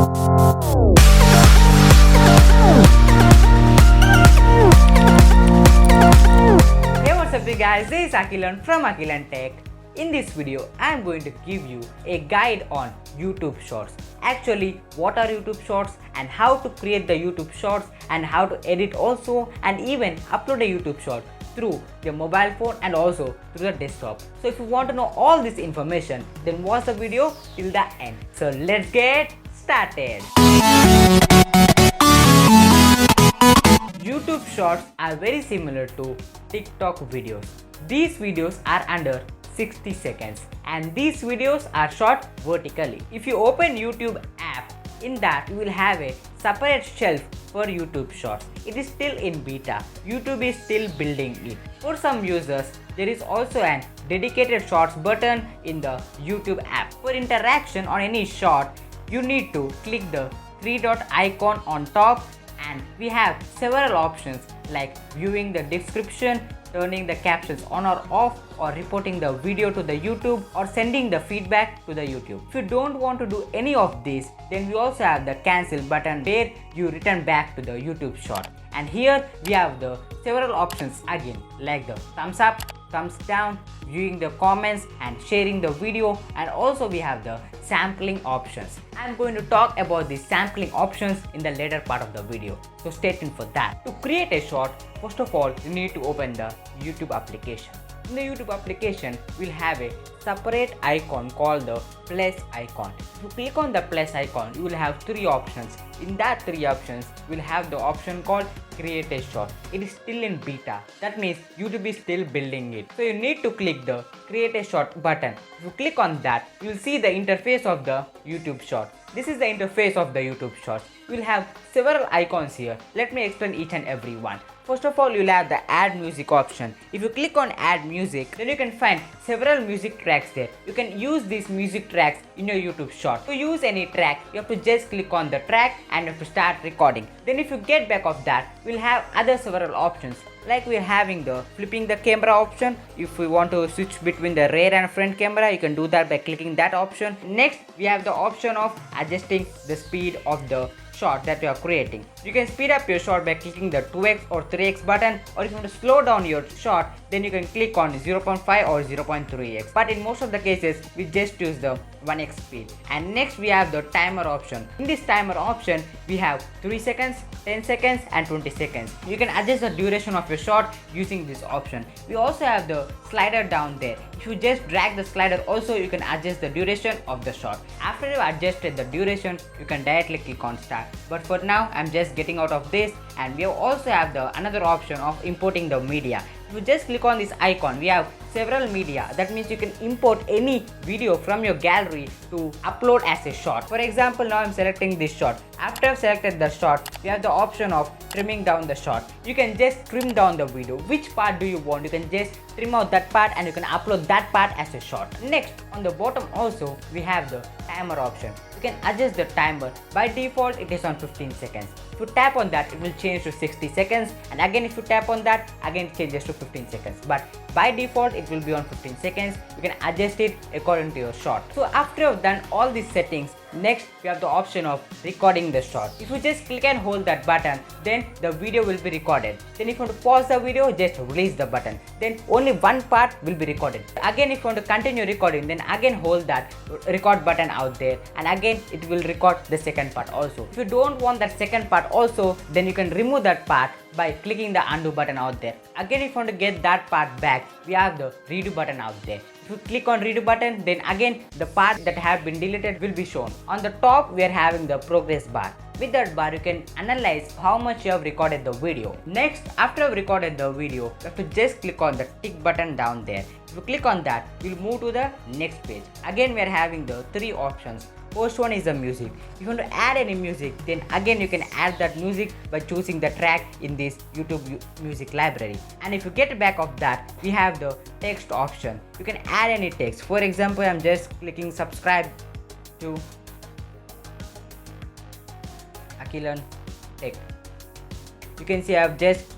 Hey, what's up you guys, this is Akhilan from AkhilanTech. In this video, I am going to give you a guide on YouTube Shorts. Actually, what are YouTube Shorts and how to create the YouTube Shorts and how to edit also and even upload a YouTube Short through your mobile phone and also through the desktop. So if you want to know all this information, then watch the video till the end. So let's get started. YouTube Shorts are very similar to TikTok videos. These videos are under 60 seconds and these videos are shot vertically. If you open YouTube app, in that you will have a separate shelf for YouTube Shorts. It is still in beta. YouTube is still building it. For some users, there is also an dedicated Shorts button in the YouTube app. For interaction on any short, you need to click the three dot icon on top, and we have several options like viewing the description, turning the captions on or off, or reporting the video to the YouTube, or sending the feedback to the YouTube. If you don't want to do any of these, then we also have the cancel button where you return back to the YouTube short. And here we have the several options again, like the thumbs up, thumbs down, viewing the comments and sharing the video, and also we have the sampling options. I'm going to talk about the sampling options in the later part of the video, so stay tuned for that. To create a short, first of all you need to open the YouTube application. In the YouTube application, we'll have a separate icon called the plus icon. If you click on the plus icon, you will have three options. In that three options, we'll have the option called create a short. It is still in beta. That means YouTube is still building it. So you need to click the create a short button. If you click on that, you will see the interface of the YouTube short. This is the interface of the YouTube short. We'll have several icons here. Let me explain each and every one. First of all, you'll have the add music option. If you click on add music, then you can find several music tracks there. You can use these music tracks in your YouTube short. To use any track, you have to just click on the track and you have to start recording. Then if you get back of that, we'll have other several options. Like we're having the flipping the camera option. If we want to switch between the rear and front camera, you can do that by clicking that option. Next, we have the option of adjusting the speed of the short that you are creating. You can speed up your shot by clicking the 2x or 3x button, or if you want to slow down your shot, then you can click on 0.5 or 0.3x. But in most of the cases, we just use the 1x speed. And next we have the timer option. In this timer option, we have 3 seconds, 10 seconds and 20 seconds. You can adjust the duration of your shot using this option. We also have the slider down there. If you just drag the slider also, you can adjust the duration of the shot. After you adjusted the duration, you can directly click on start. But for now, I'm just getting out of this, and we also have the another option of importing the media. If you just click on this icon, we have several media. That means you can import any video from your gallery to upload as a short. For example, now I'm selecting this shot. After I've selected the shot, we have the option of trimming down the shot. You can just trim down the video. Which part do you want? You can just trim out that part and you can upload that part as a short. Next, on the bottom also, we have the timer option. You can adjust the timer. By default, it is on 15 seconds. If you tap on that, it will change to 60 seconds, and again if you tap on that, again it changes to 15 seconds. But by default, it will be on 15 seconds. You can adjust it according to your shot. So after you've done all these settings, next we have the option of recording the shot. If you just click and hold that button, then the video will be recorded. Then if you want to pause the video, just release the button. Then only one part will be recorded. Again, if you want to continue recording, then again hold that record button out there, and again it will record the second part also. If you don't want that second part also, then you can remove that part by clicking the undo button out there. Again, if you want to get that part back, we have the redo button out there. If you click on redo button, then again the part that have been deleted will be shown. On the top, we are having the progress bar. With that bar, you can analyze how much you have recorded the video. Next, after you have recorded the video, you have to just click on the tick button down there. If you click on that, we'll move to the next page. Again, we are having the three options. First one is the music. If you want to add any music, then again you can add that music by choosing the track in this YouTube music library. And if you get back of that, we have the text option. You can add any text. For example, I'm just clicking subscribe to AkhilanTech. You can see I've just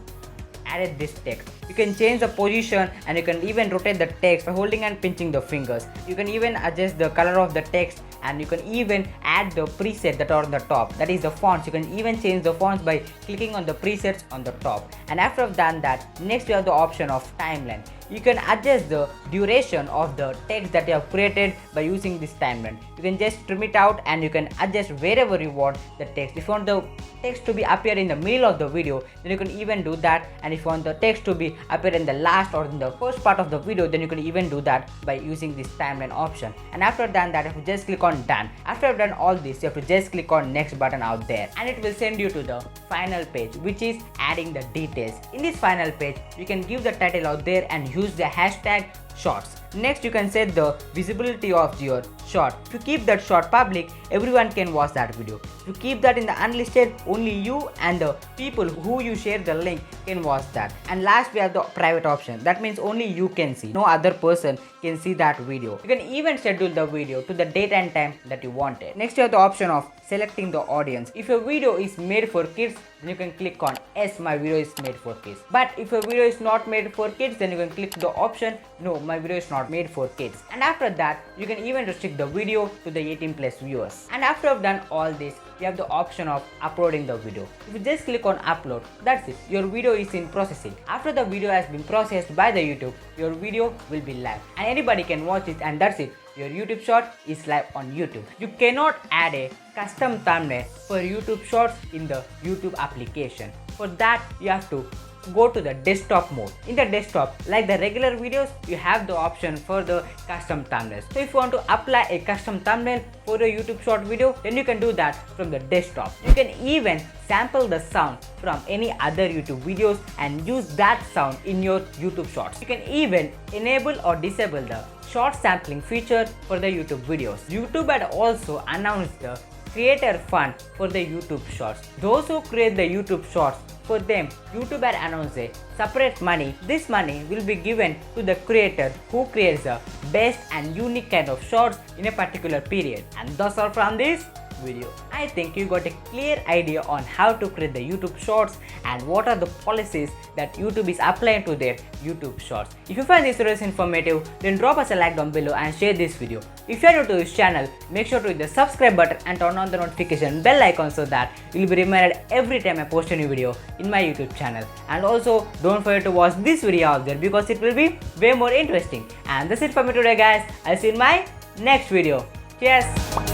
added this text. You can change the position and you can even rotate the text by holding and pinching the fingers. You can even adjust the color of the text and you can even add the preset that are on the top, that is the fonts. You can even change the fonts by clicking on the presets on the top. And after I've done that, next we have the option of timeline. You can adjust the duration of the text that you have created by using this timeline. You can just trim it out and you can adjust wherever you want the text. If you want the text to be appear in the middle of the video, then you can even do that. And if you want the text to be appear in the last or in the first part of the video, then you can even do that by using this timeline option. And after done that, you have to just click on done. After I've done all this, you have to just click on next button out there, and it will send you to the final page, which is adding the details. In this final page, you can give the title out there and use the hashtag shorts. Next, you can set the visibility of your short. If you keep that short public, everyone can watch that video. If you keep that in the unlisted, only you and the people who you share the link can watch that. And last, we have the private option. That means only you can see. No other person can see that video. You can even schedule the video to the date and time that you wanted. Next, you have the option of selecting the audience. If your video is made for kids, then you can click on yes, my video is made for kids. But if your video is not made for kids, then you can click the option no, my video is not made for kids. And after that, you can even restrict the video to the 18+ viewers. And after I've done all this, you have the option of uploading the video. If you just click on upload, that's it, your video is in processing. After the video has been processed by the YouTube, your video will be live and anybody can watch it, and that's it, your YouTube short is live on YouTube. You cannot add a custom thumbnail for YouTube shorts in the YouTube application. For that, you have to go to the desktop mode. In the desktop, like the regular videos, you have the option for the custom thumbnails. So if you want to apply a custom thumbnail for a YouTube short video, then you can do that from the desktop. You can even sample the sound from any other YouTube videos and use that sound in your YouTube shorts. You can even enable or disable the short sampling feature for the YouTube videos. YouTube had also announced the creator fund for the YouTube shorts. Those who create the YouTube shorts, for them, YouTube had announced a separate money. This money will be given to the creator who creates the best and unique kind of shorts in a particular period. And that's all from this video. I think you got a clear idea on how to create the YouTube shorts and what are the policies that YouTube is applying to their YouTube shorts. If you find this video informative, then drop us a like down below and share this video. If you are new to this channel, make sure to hit the subscribe button and turn on the notification bell icon so that you will be reminded every time I post a new video in my YouTube channel. And also, don't forget to watch this video out there because it will be way more interesting. And that's it for me today, guys. I'll see you in my next video. Cheers!